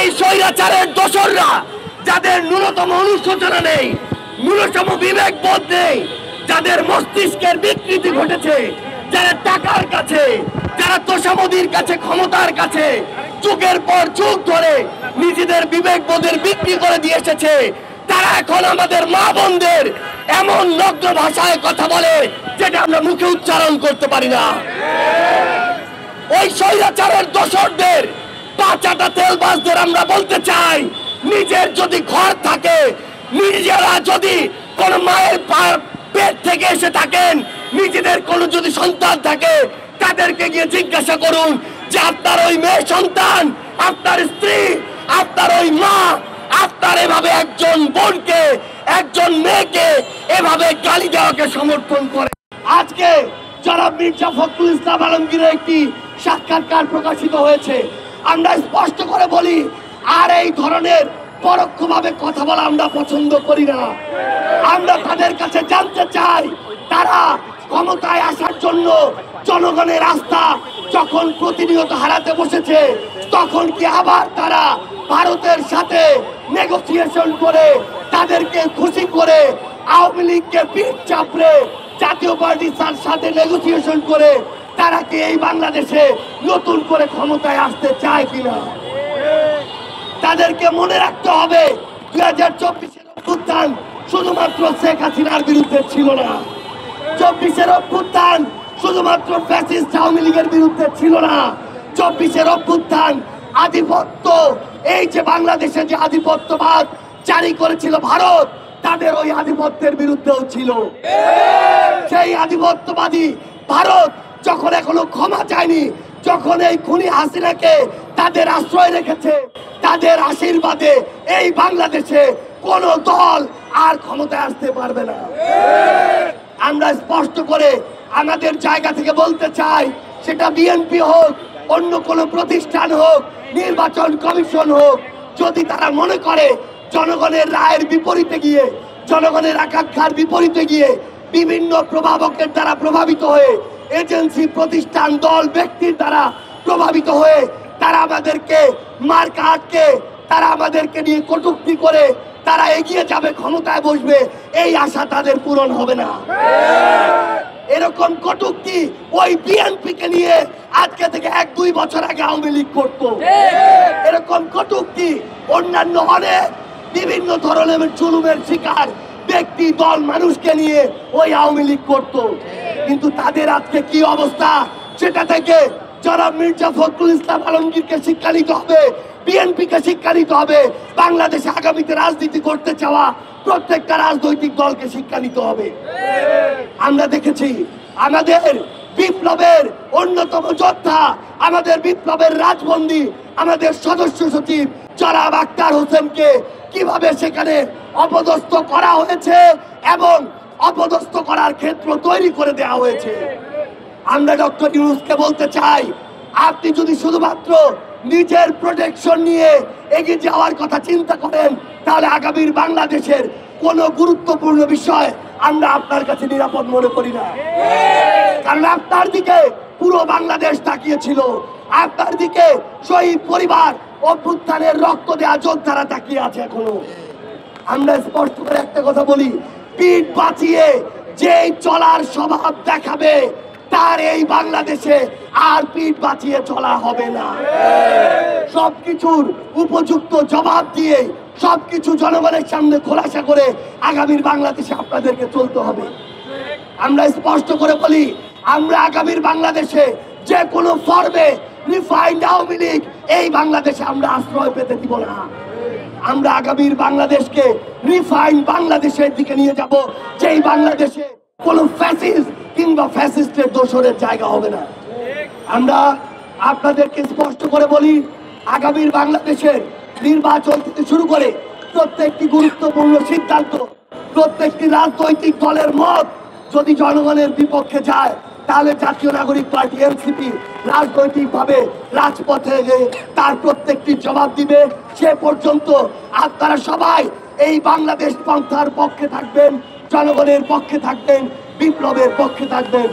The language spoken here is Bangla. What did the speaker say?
এই স্বৈরাচারের দোসররা যাদের ন্যূনতম অনুশোচনা নেই, ন্যূনতম বিবেকবোধ নেই, যাদের মস্তিষ্কের বিকৃতি ঘটেছে, যারা টাকার কাছে, যারা তোষামোদির কাছে, ক্ষমতার কাছে যুগের পর যুগ ধরে নিজেদের বিবেকবোধের বিক্রি করে দিয়ে এসেছে, তারা এখন আমাদের মা বোনদের এমন নগ্ন ভাষায় কথা বলে যেটা আমরা মুখে উচ্চারণ করতে পারি না। ওই স্বৈরাচারের দোসরদের পাঁচাটা তেলবাজদের আমরা বলতে চাই, নিজের যদি ঘর থাকে, নিজেরা যদি কোন মায়ের পেট থেকে এসে থাকেন, নিজেদের কোন যদি সন্তান থাকে, তাদেরকে গিয়ে জিজ্ঞাসা করুন যে আপনার ওই মেয়ে সন্তান, আপনার স্ত্রী, আপনার ওই মা, আপনার এভাবে একজন বোনকে, একজন মেয়েকে এভাবে গালি দেওয়াকে সমর্থন করে। আজকে জনাব মির্জা ফখরুল ইসলাম আলমগীরের একটি সাক্ষাৎকার প্রকাশিত হয়েছে। আমরা স্পষ্ট করে বলি, আর এই ধরনের পরোক্ষভাবে কথা বলা আমরা পছন্দ করি না। আমরা তাদের কাছে জানতে চাই, তারা ক্ষমতায় আসার জন্য জনগণের আস্থা যখন প্রতিনিয়ত হারাতে বসেছে, তখন কি আবার তারা ভারতের সাথে নেগোসিয়েশন করে, তাদেরকে খুশি করে, আওয়ামী লীগকে পিঠ চাপড়ে জাতীয় পার্টির সাথে নেগোসিয়েশন করে তারা কি এই বাংলাদেশে নতুন করে ক্ষমতায় আসতে চায় কিনা? তাদেরকে মনে রাখতে হবে 2024-এর অভ্যুত্থান শুধুমাত্র শেখ হাসিনার বিরুদ্ধে ছিল না, 24-এর অভ্যুত্থান শুধুমাত্র ফ্যাসিস্ট আওয়ামী লীগের বিরুদ্ধে ছিল না, 24-এর অভ্যুত্থান আধিপত্য, এই যে বাংলাদেশে যে আধিপত্যবাদ জারি করেছিল ভারত, তাদের ওই আধিপত্যের বিরুদ্ধেও ছিল। সেই আধিপত্যবাদী ভারত যখন এখনো ক্ষমা চায়নি, যখন এই খুনি হাসিনাকে তাদের আশ্রয় রেখেছে, তাদের আশীর্বাদে এই বাংলাদেশে কোন দল আর ক্ষমতায় আসতে পারবে না। আমরা স্পষ্ট করে আমাদের জায়গা থেকে বলতে চাই, সেটা বিএনপি হোক, অন্য কোন প্রতিষ্ঠান হোক, নির্বাচন কমিশন হোক, যদি তারা মনে করে জনগণের রায়ের বিপরীতে গিয়ে, জনগণের আকাঙ্ক্ষার বিপরীতে গিয়ে বিভিন্ন প্রভাবকের দ্বারা প্রভাবিত হয়ে, এজেন্সি, প্রতিষ্ঠান, দল, ব্যক্তির দ্বারা প্রভাবিত হয়ে তারা আমাদেরকে মার্কা আটকে, তারা আমাদেরকে নিয়ে কটূক্তি করে তারা এগিয়ে যাবে, ক্ষমতায় বসবে, এই আশা তাদের পূরণ হবে না। এরকম কটূক্তি ওই বিএনপি কে নিয়ে আজকে থেকে 1-2 বছর আগে আওয়ামী লীগ করতো। এরকম কটূক্তি অন্যান্য অনেক বিভিন্ন ধরনের জুলুমের শিকার ব্যক্তি, দল, মানুষকে নিয়ে ওই আওয়ামী লীগ করতো। কিন্তু তাদের আজকে কি অবস্থা, সেটা থেকে জনাব মির্জা ফখরুল ইসলাম আলমগীরকে শিক্ষা নিতে হবে, বিএনপি কে শিক্ষা নিতে হবে, বাংলাদেশে আগামীতে রাজনীতি করতে চাওয়া প্রত্যেকটা রাজনৈতিক দলকে শিক্ষা নিতে হবে। আমরা দেখেছি আমাদের বিপ্লবের অন্যতম যোদ্ধা, আমাদের বিপ্লবের রাজবন্দী, আমাদের সদস্য সচিব জনাব আক্তার হোসেনকে কিভাবে সেখানে অপদস্থ করা হয়েছে এবং অপদস্থ করার ক্ষেত্র তৈরি করে দেওয়া হয়েছে। আমরা ডক্টর ইউনূসকে বলতে চাই, আপনি যদি শুধুমাত্র নিজের প্রোটেকশন নিয়ে এগিয়ে যাওয়ার কথা চিন্তা করেন, তাহলে আগামীর বাংলাদেশের কোন গুরুত্বপূর্ণ বিষয় আমরা আপনার কাছে নিরাপদ মনে করি না। কারণ আপনার দিকে পুরো বাংলাদেশ তাকিয়েছিল, আপনার দিকে শহীদ পরিবার, অভ্যুত্থানের রক্ত দেওয়া যোদ্ধারা তাকিয়ে আছে এখনো। আমরা স্পষ্ট করে একটা কথা বলি, পিঠ বাঁচিয়ে যে চলার স্বভাব দেখাবে, তার এই বাংলাদেশে আর পিঠ বাঁচিয়ে চলা হবে না। সবকিছুর উপযুক্ত জবাব দিয়ে, সবকিছু জনগণের সামনে খোলাসা করে আগামীর বাংলাদেশে আপনাদেরকে চলতে হবে। আমরা স্পষ্ট করে বলি, আমরা আগামীর বাংলাদেশে যে কোনো ফর্মে রিফাইন্ড আওয়ামী লীগ এই বাংলাদেশে আমরা আশ্রয় পেতে দিব না। আমরা আগামীর বাংলাদেশকে রিফাইন্ড বাংলাদেশের দিকে নিয়ে যাব, যেই বাংলাদেশে কোন ফ্যাসিস্ট কিংবা ফ্যাসিস্টের দোসরের জায়গা হবে না। আমরা আপনাদেরকে স্পষ্ট করে বলি, আগামীর বাংলাদেশের নির্বাচন থেকে শুরু করে প্রত্যেকটি গুরুত্বপূর্ণ সিদ্ধান্ত, প্রত্যেকটি রাজনৈতিক দলের মত যদি জনগণের বিপক্ষে যায়, তাহলে জাতীয় নাগরিক পার্টি এনসিপি রাজনৈতিকভাবে রাজপথে তার প্রত্যেকটি জবাব দিবে। সে পর্যন্ত আপনারা সবাই এই বাংলাদেশ পন্থার পক্ষে থাকবেন, জনগণের পক্ষে থাকবেন, বিপ্লবের পক্ষে থাকবেন।